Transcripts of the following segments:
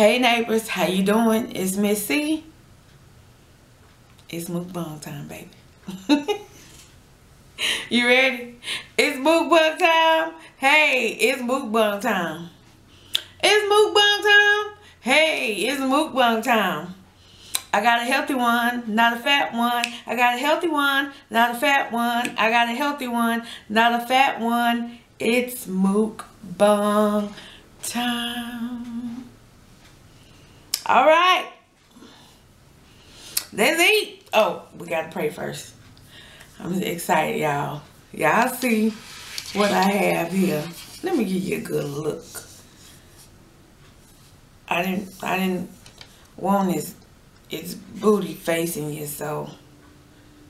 Hey neighbors, how you doing? It's Miss C. It's mukbang time, baby. You ready? It's mukbang time. Hey, it's mukbang time. It's mukbang time. Hey, it's mukbang time. I got a healthy one, not a fat one. I got a healthy one, not a fat one. I got a healthy one, not a fat one. It's mukbang time. All right. Let's eat. Oh, we got to pray first. I'm excited, y'all. Y'all see what I have here. Let me give you a good look. I didn't want its booty facing you, so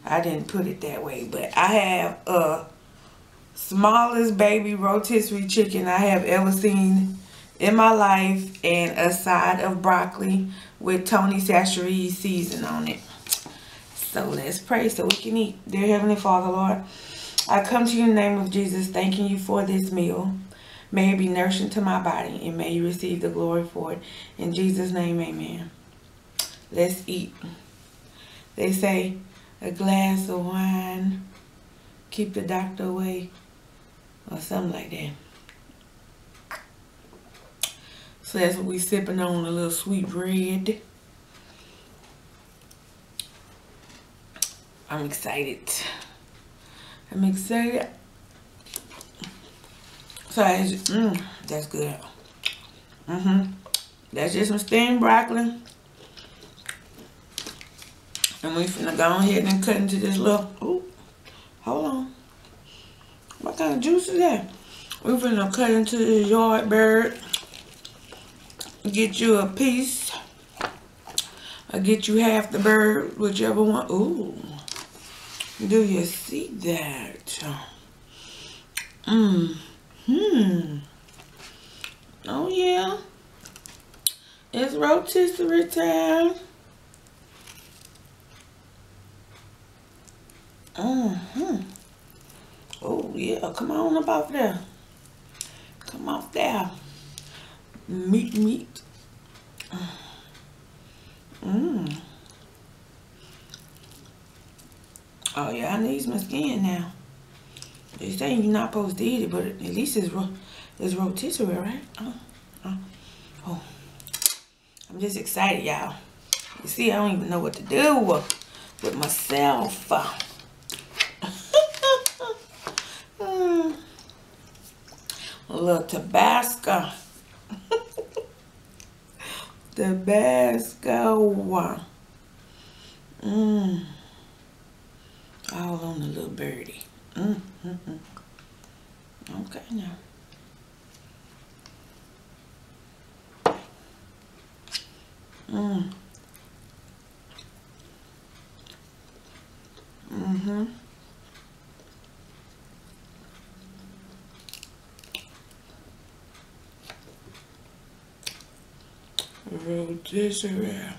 I didn't put it that way. But I have a smallest baby rotisserie chicken I have ever seen in my life, and a side of broccoli with Rotisserie season on it. So let's pray so we can eat. Dear Heavenly Father, Lord, I come to you in the name of Jesus, thanking you for this meal. May it be nourishing to my body, and may you receive the glory for it. In Jesus' name, amen. Let's eat. They say a glass of wine keep the doctor away, or something like that. So that's what we sipping on, a little sweet bread. I'm excited. I'm excited. So that's good. That's just some steamed broccoli. And we finna go ahead and cut into this little, ooh, hold on. What kind of juice is that? We finna cut into this yard bird. Get you a piece. Or get you half the bird, whichever one. Ooh. Do you see that? Oh yeah. It's rotisserie time. Oh yeah, come on up off there. Come off there. Meat. Oh yeah, I need my skin now. They say you're not supposed to eat it, but at least it's rotisserie, right? Oh, I'm just excited, y'all. You see, I don't even know what to do with myself. A little Tabasco. Tabasco. All on the little birdie. Okay now. Rotisserie.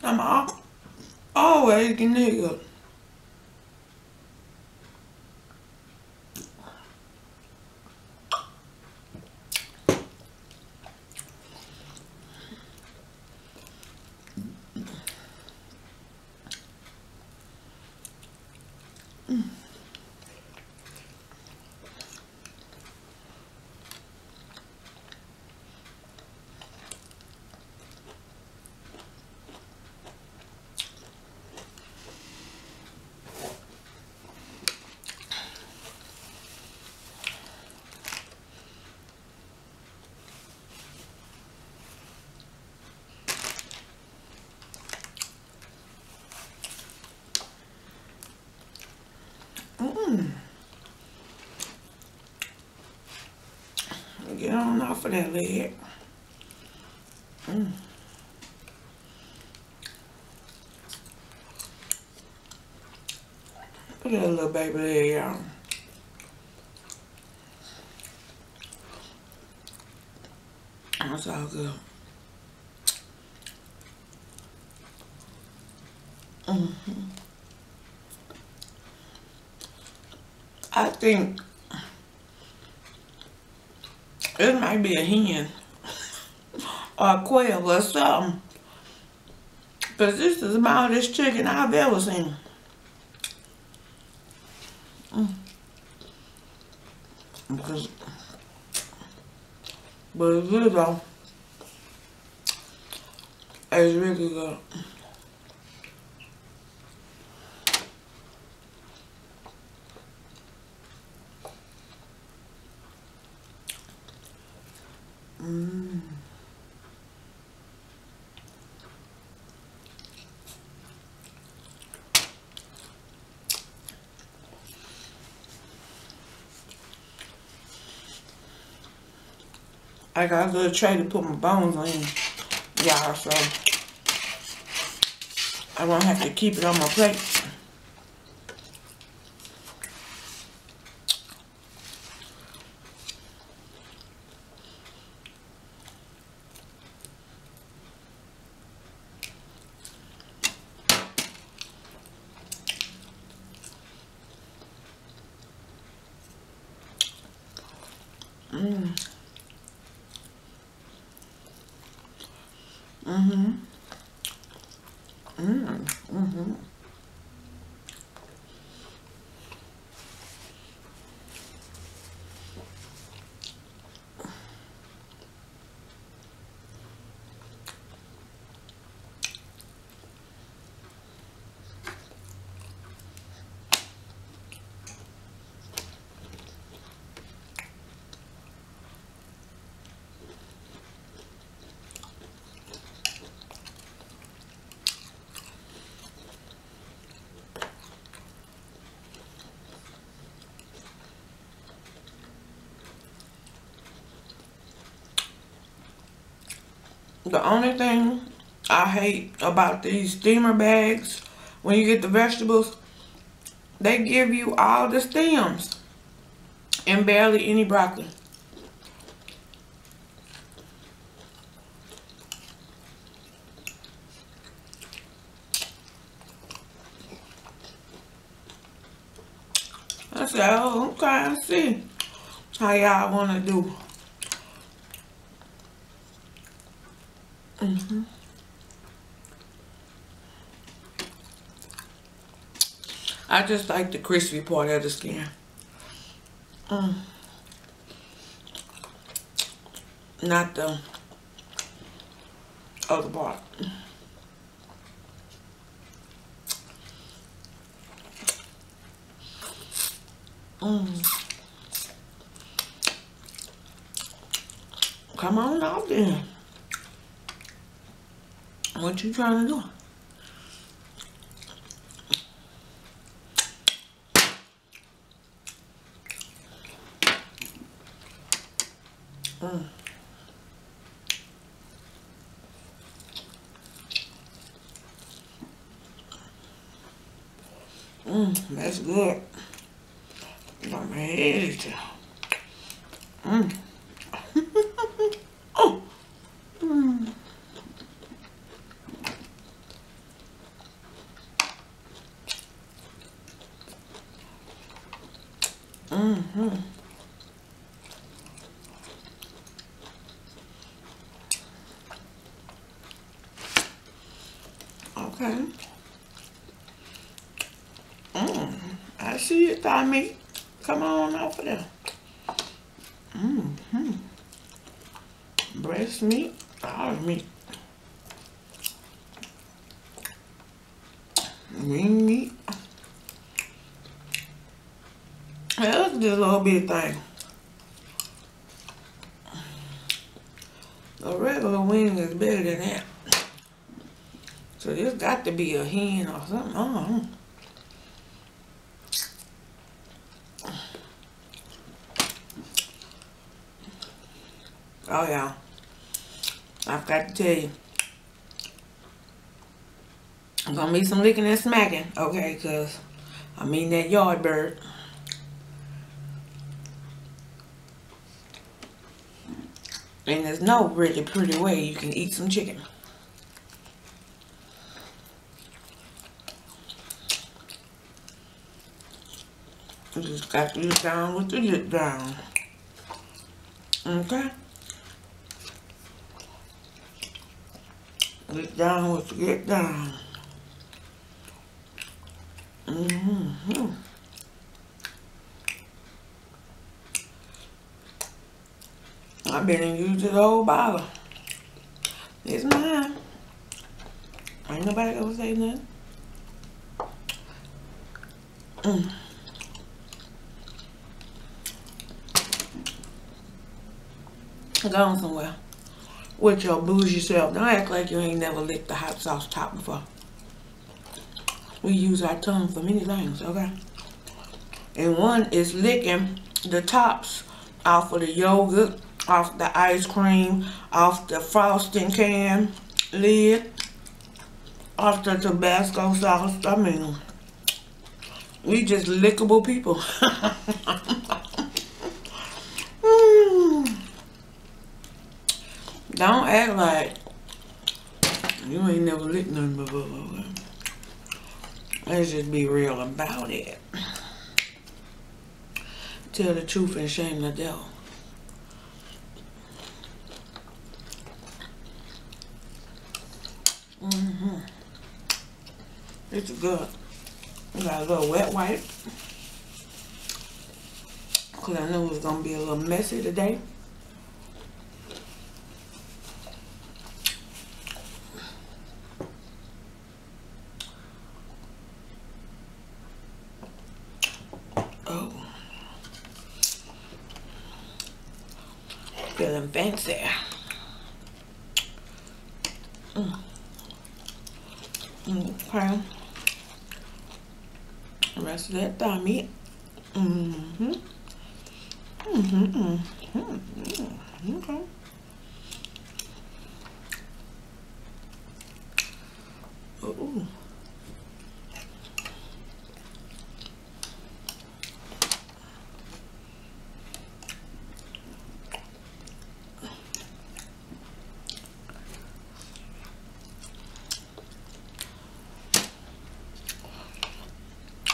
I'm always getting hiccups. Get on off of that leg. Look at that little baby leg, y'all. That's all good. I think it might be a hen or a quail or something. Because this is the smallest chicken I've ever seen. Because, but it's good though. It's really good. I got a little tray to put my bones in, y'all, so I won't have to keep it on my plate. The only thing I hate about these steamer bags, when you get the vegetables, they give you all the stems and barely any broccoli. I said, oh, okay, I see how y'all want to do. I just like the crispy part of the skin. Not the other part. Come on out then. What you trying to do? That's good. I'm ready to. Okay. I see it, thigh meat. Come on off of there. Breast meat, all meat. Wing meat. That's just a little bit thing. A regular wing is better than that. So this got to be a hen or something. Oh yeah. I forgot to tell you. I'm gonna be some licking and smacking, okay? Cause I mean that yard bird. And there's no really pretty way you can eat some chicken. You just got to get down with the get down. Okay? Get down with the get down. Mm-hmm. I've been and used this old bottle. It's mine. Ain't nobody gonna say nothing. Go on somewhere with your bougie self. Don't act like you ain't never licked the hot sauce top before. We use our tongue for many things, okay? And one is licking the tops off of the yogurt, off the ice cream, off the frosting can lid, off the Tabasco sauce. I mean, we just lickable people. Don't act like you ain't never licked nothing before. Let's just be real about it. Tell the truth and shame the devil. It's good. We got a little wet wipe. Because I knew it was going to be a little messy today. Oh. Feeling fancy. Okay. The rest of that thigh meat. Okay. Ooh.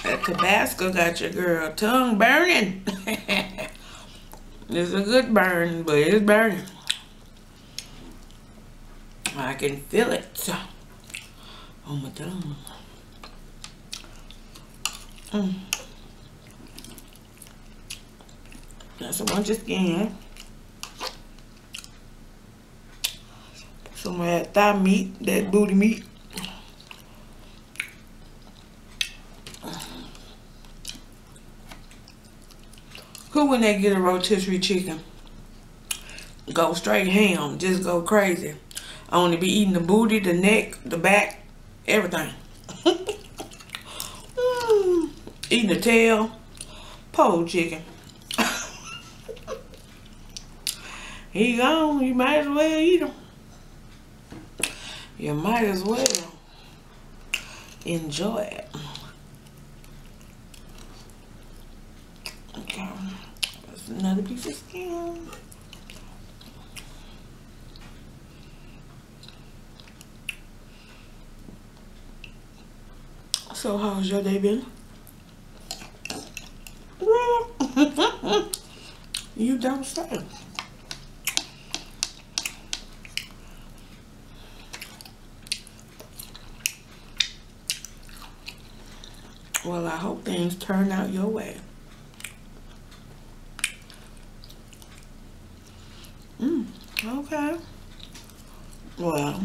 That Tabasco got your girl tongue burning. It's a good burn, but it's burning. I can feel it on my tongue. That's a bunch of skin. Some of that thigh meat, that booty meat. Who, when they get a rotisserie chicken, go straight ham, just go crazy? I only be eating the booty, the neck, the back, everything. Eating the tail. Poor chicken. He gone, you might as well eat him. You might as well enjoy it. Okay, that's another piece of skin. So how's your day been? You don't say. Well, I hope things turn out your way. Okay. Well,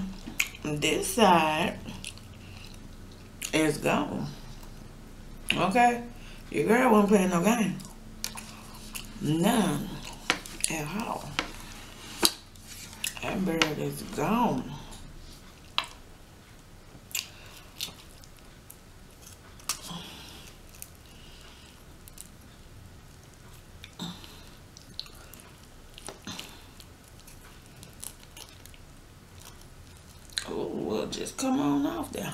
this side is gone. Okay? Your girl wasn't playing no game. None at all. That bird is gone. just come on off there.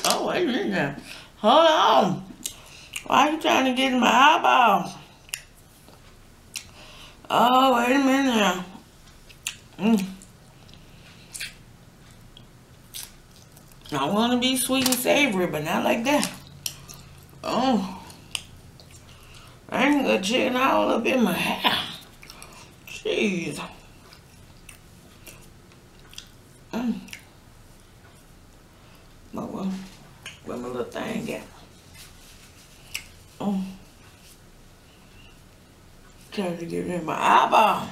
Oh, wait a minute. Hold on. Why are you trying to get in my eyeball? Oh, wait a minute now. I want to be sweet and savory, but not like that. Oh. I ain't got chicken all up in my hair. Jeez. But where my little thing at? Trying to get in my eyeball.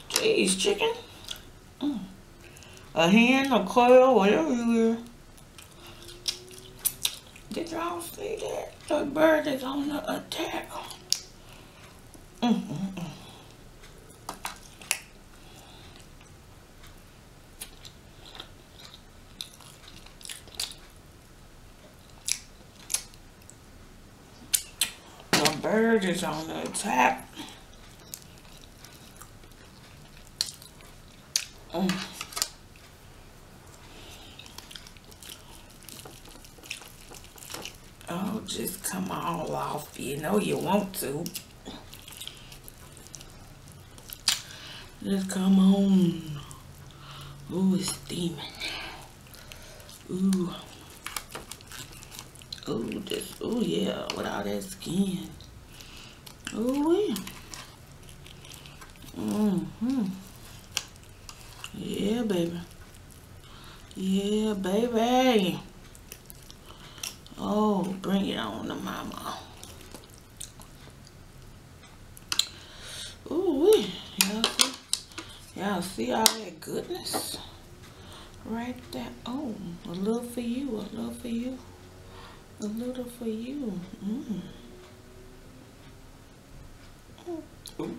Jeez, chicken. A hen, a quail, whatever you will. Did y'all see that? The bird is on the attack. The bird is on the attack. Oh, just come all off. You know you want to. Just come on. Ooh, it's steaming. Ooh. Ooh, just, ooh, yeah, with all that skin. Ooh, yeah. Yeah, baby. Yeah, baby. Oh, bring it on to mama. Ooh, y'all see all that goodness right there? Oh, a little for you, a little for you, a little for you. Ooh.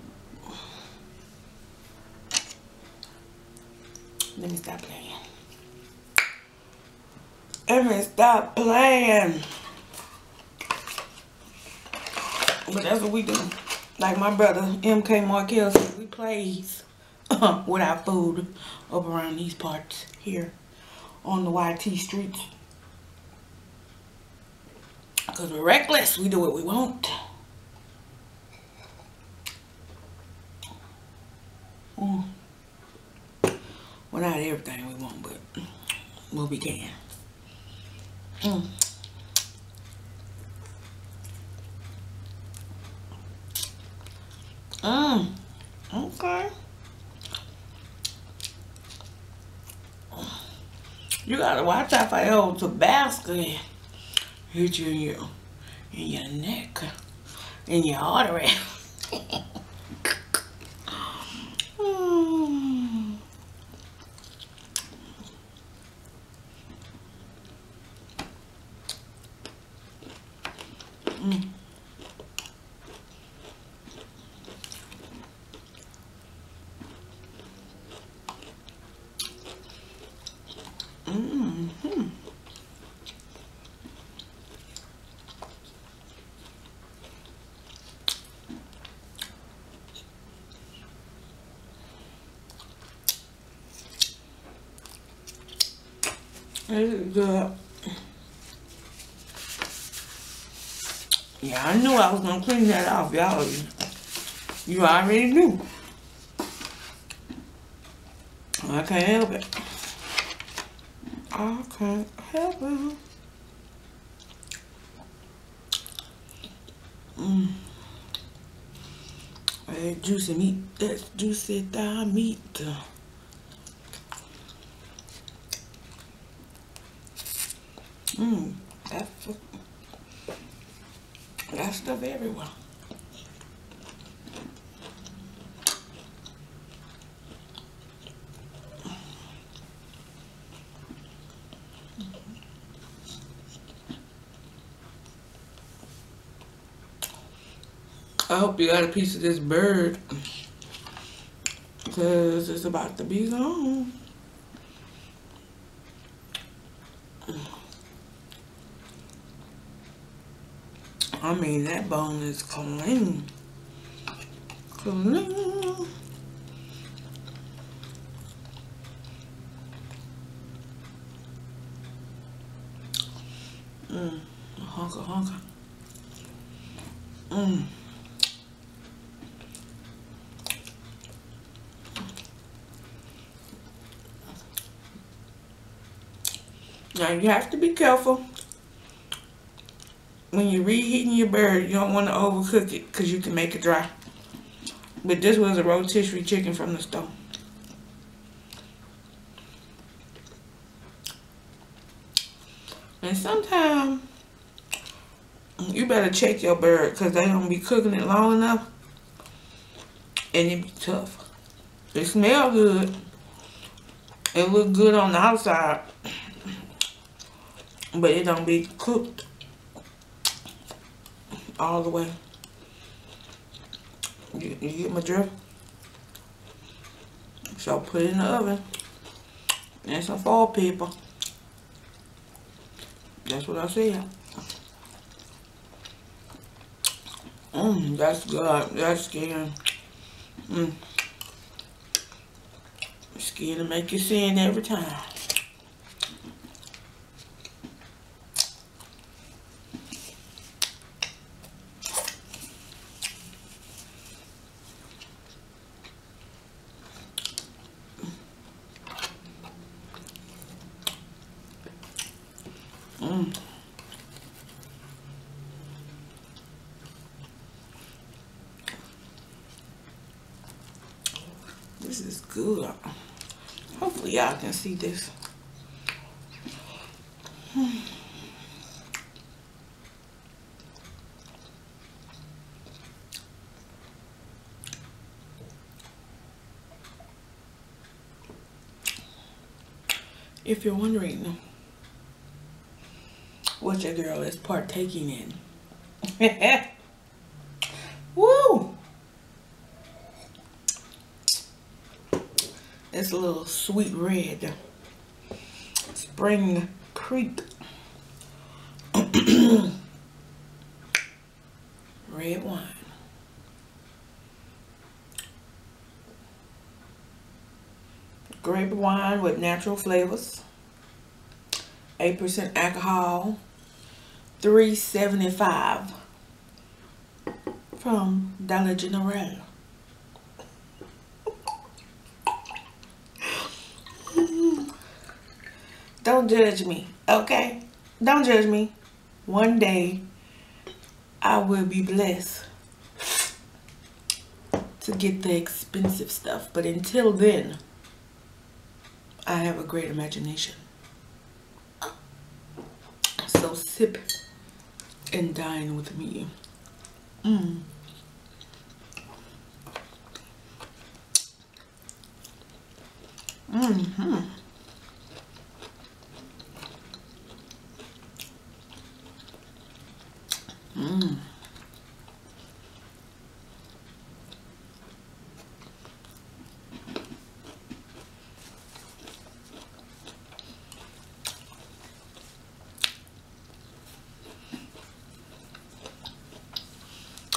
Let me stop playing. Let me stop playing. But that's what we do. Like my brother, MK Markel said, we plays with our food up around these parts here on the YT streets. Because we're reckless. We do what we want. Well, not everything we want, but what we can. Okay. You gotta watch out for that old Tabasco hit you in your neck, in your artery. This is good. Yeah, I knew I was gonna clean that off, y'all. You already knew. I can't help it. I can't help it. That juicy meat. That's juicy thigh meat. That stuff everywhere. I hope you got a piece of this bird, because it's about to be gone. I mean, that bone is clean. Clean. Honka, honka. Now you have to be careful when you're reheating your bird. You don't want to overcook it because you can make it dry. But this was a rotisserie chicken from the store. And sometimes you better check your bird because they don't be cooking it long enough and it be tough. It smell good. It look good on the outside, but it don't be cooked all the way. You get my drift? So put it in the oven and some foil paper. That's what I said. That's good. That's skin. Skin to make you sin every time. This is good. Hopefully y'all can see this. If you're wondering what your girl is partaking in. Woo! It's a little sweet red Spring Creek red wine. Grape wine with natural flavors. 8% alcohol. $3.75 from Dollar General. Don't judge me, okay? Don't judge me. One day, I will be blessed to get the expensive stuff. But until then, I have a great imagination. So sip and dine with me.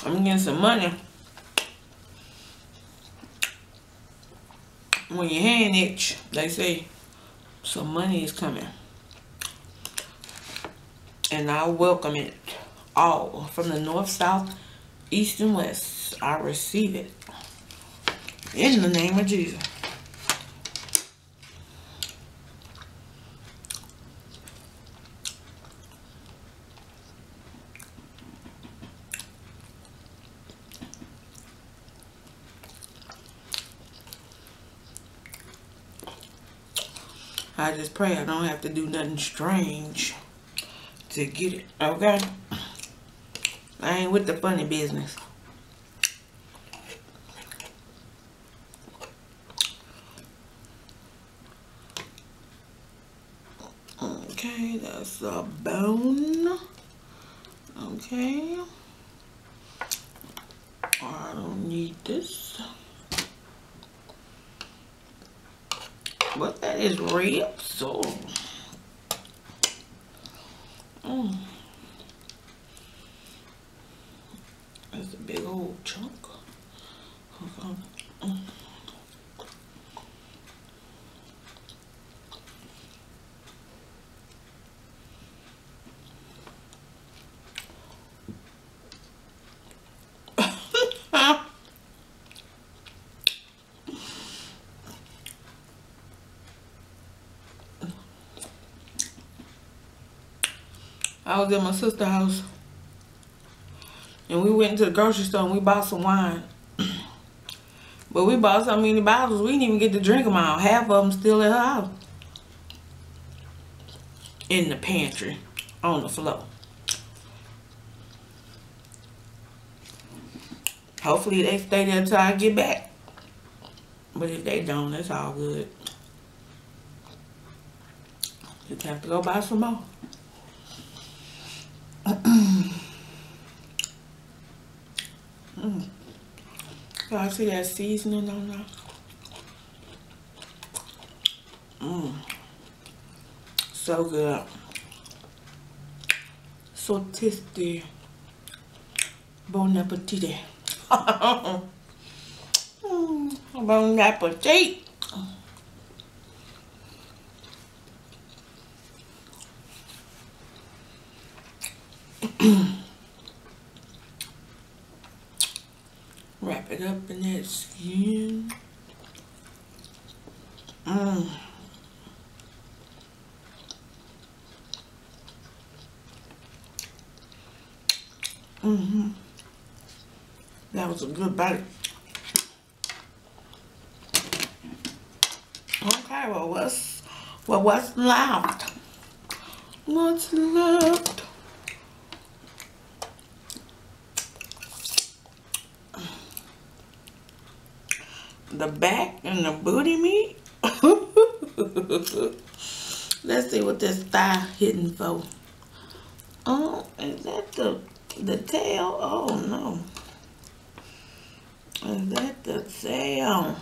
I'm getting some money. When your hand itch, they say some money is coming. And I welcome it all. From the north, south, east, and west. I receive it. In the name of Jesus. I just pray I don't have to do nothing strange to get it, okay? I ain't with the funny business. Okay, that's a bone. Okay. I don't need this. But that is rib, so. That's a big old chunk. I was at my sister's house and we went to the grocery store and we bought some wine. But we bought so many bottles we didn't even get to drink them all. Half of them still at her house. In the pantry. On the floor. Hopefully they stay there until I get back. But if they don't, that's all good. Just have to go buy some more. So I see that seasoning on there. So good. Rotisserie. Bon appetit. Bon appetit. Wrap it up in that skin. That was a good bite. Okay, well, what's left? What's left? The back and the booty meat. Let's see what this thigh hitting for. Oh, is that the tail? Oh no. Is that the tail?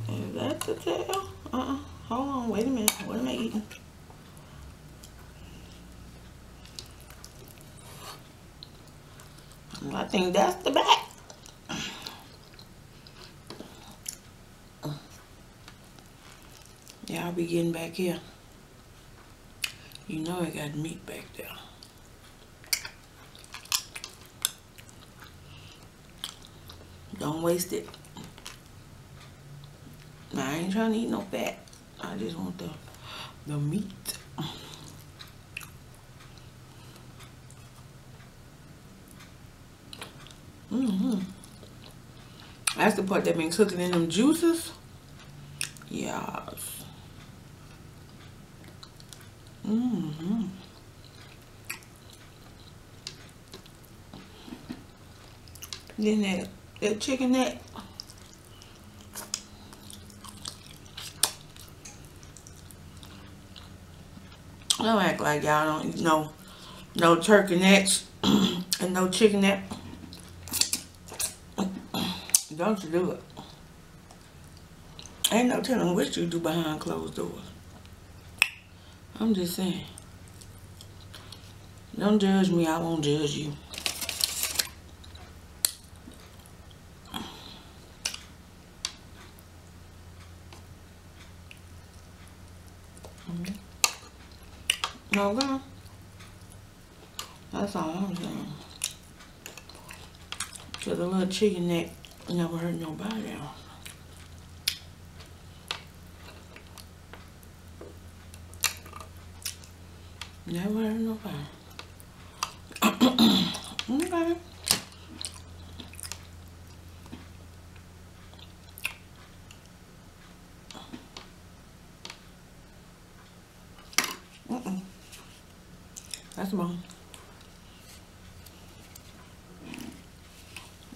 Is that the tail? Hold on, wait a minute. What am I eating? I think that's the back. Yeah, I'll be getting back here. You know I got meat back there. Don't waste it. I ain't trying to eat no fat. I just want the meat. That's the part that been cooking in them juices. Yes. Then that chicken neck. Don't act like y'all don't eat no turkey necks and no chicken neck. Don't you do it. Ain't no telling what you do behind closed doors. I'm just saying. Don't judge me, I won't judge you. Okay. That's all I'm saying. Cause a little chicken neck never hurt nobody else. Never hurt nobody. Okay. That's bone.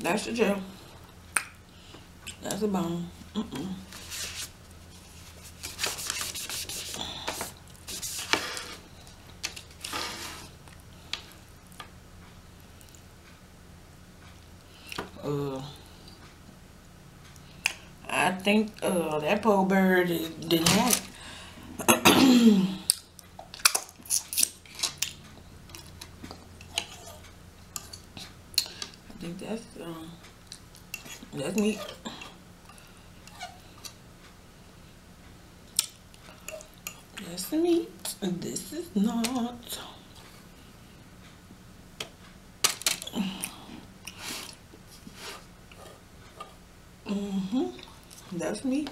That's the gel. That's a bone. I think that poor bird didn't have it. I think that's meat. That's meat. This is not. That's meat.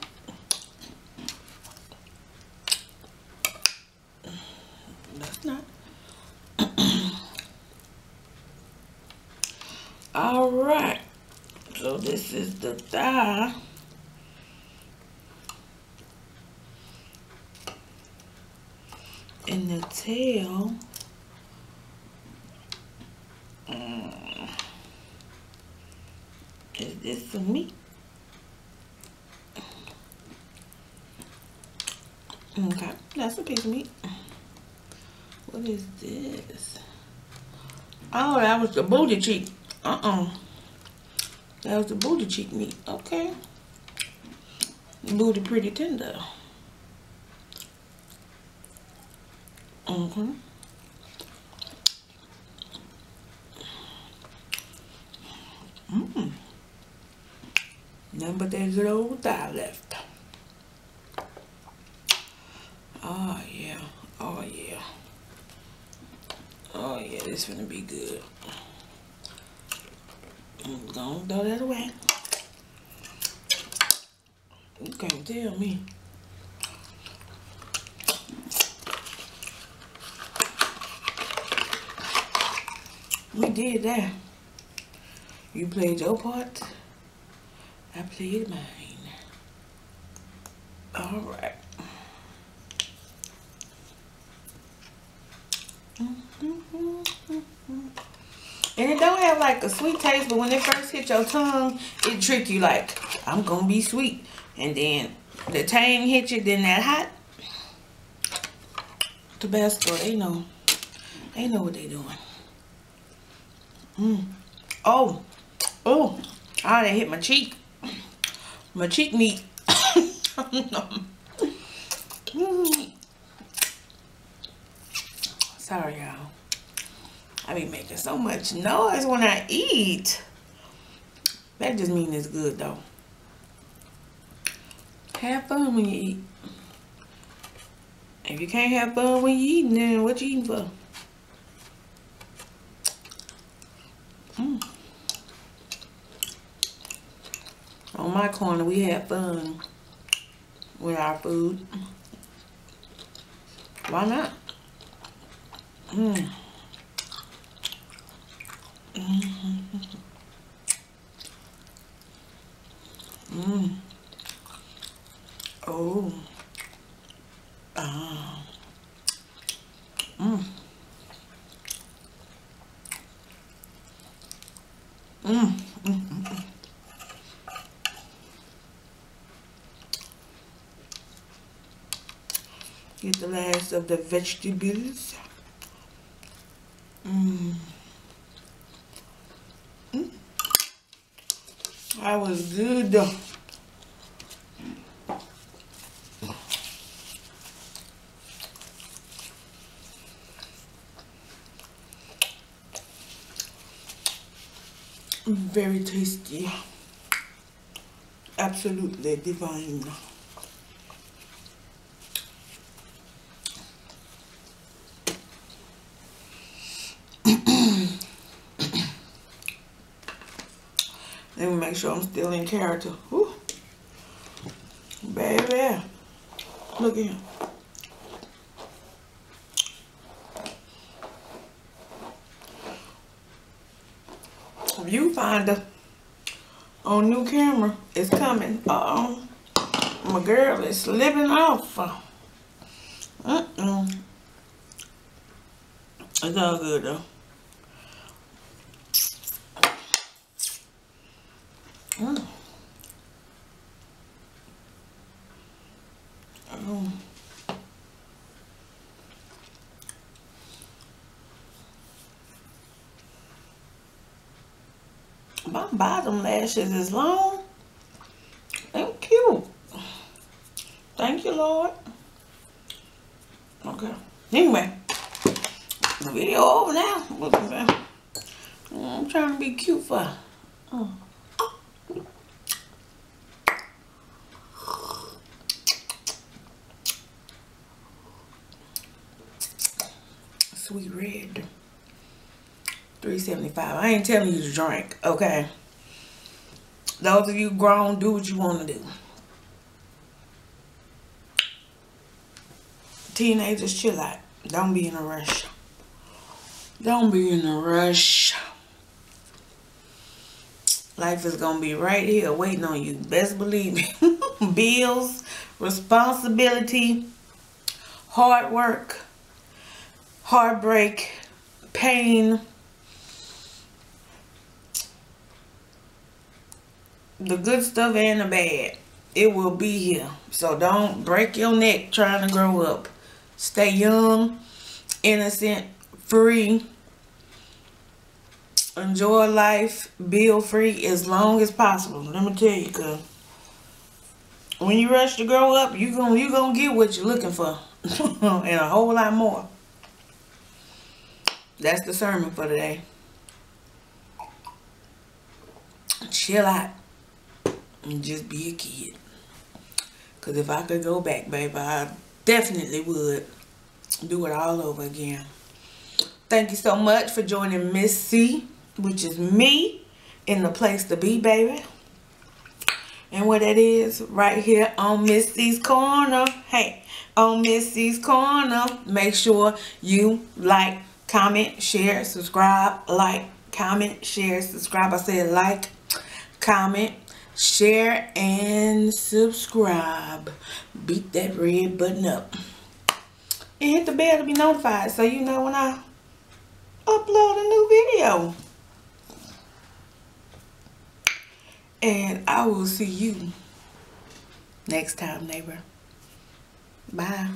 That's not. All right. So this is the thigh. And the tail. Is this some meat? Okay, that's a piece of meat. What is this? Oh, that was the booty cheek. That was the booty cheek meat. Okay. Booty pretty tender. Nothing but that good old thigh left. Oh yeah. Oh yeah. Oh yeah, this is gonna be good. I'm gonna throw that away. You can't tell me. We did that. You played your part. I played mine. All right. And it don't have like a sweet taste, but when it first hit your tongue, it trick you like, I'm gonna be sweet. And then the tang hit you, then that hot Tabasco, they know what they doing. Oh, that hit my cheek. My cheek meat. Sorry, y'all. I be making so much noise when I eat. That just means it's good, though. Have fun when you eat. If you can't have fun when you eating, then what you eating for? On my corner, we have fun with our food. Why not? Oh. Get the last of the vegetables. That was good though. Very tasty. Absolutely divine. Let me make sure I'm still in character. Whew. Baby. Look at him. Viewfinder on new camera is coming. My girl is slipping off. It's all good though. My bottom lashes is long. They're cute. Thank you, Lord. Okay. Anyway, the video over now. I'm trying to be cute for her. Sweet red. $3.75. I ain't telling you to drink, okay? Those of you grown, do what you want to do. Teenagers, chill out. Don't be in a rush. Don't be in a rush. Life is going to be right here waiting on you. Best believe me. Bills, responsibility, hard work, heartbreak, pain, the good stuff and the bad. It will be here. So don't break your neck trying to grow up. Stay young, innocent, free. Enjoy life. Be free as long as possible. Let me tell you, cause when you rush to grow up, you gonna get what you're looking for. And a whole lot more. That's the sermon for today. Chill out. And just be a kid. Because if I could go back, baby, I definitely would do it all over again. Thank you so much for joining Miss C, which is me, in the place to be, baby. And what that is, right here on Miss C's Corner. Hey, on Miss C's Corner. Make sure you like, comment, share, subscribe. Like, comment, share, subscribe. I said like, comment, share, and subscribe. Beat that red button up. And hit the bell to be notified so you know when I upload a new video. And I will see you next time, neighbor. Bye.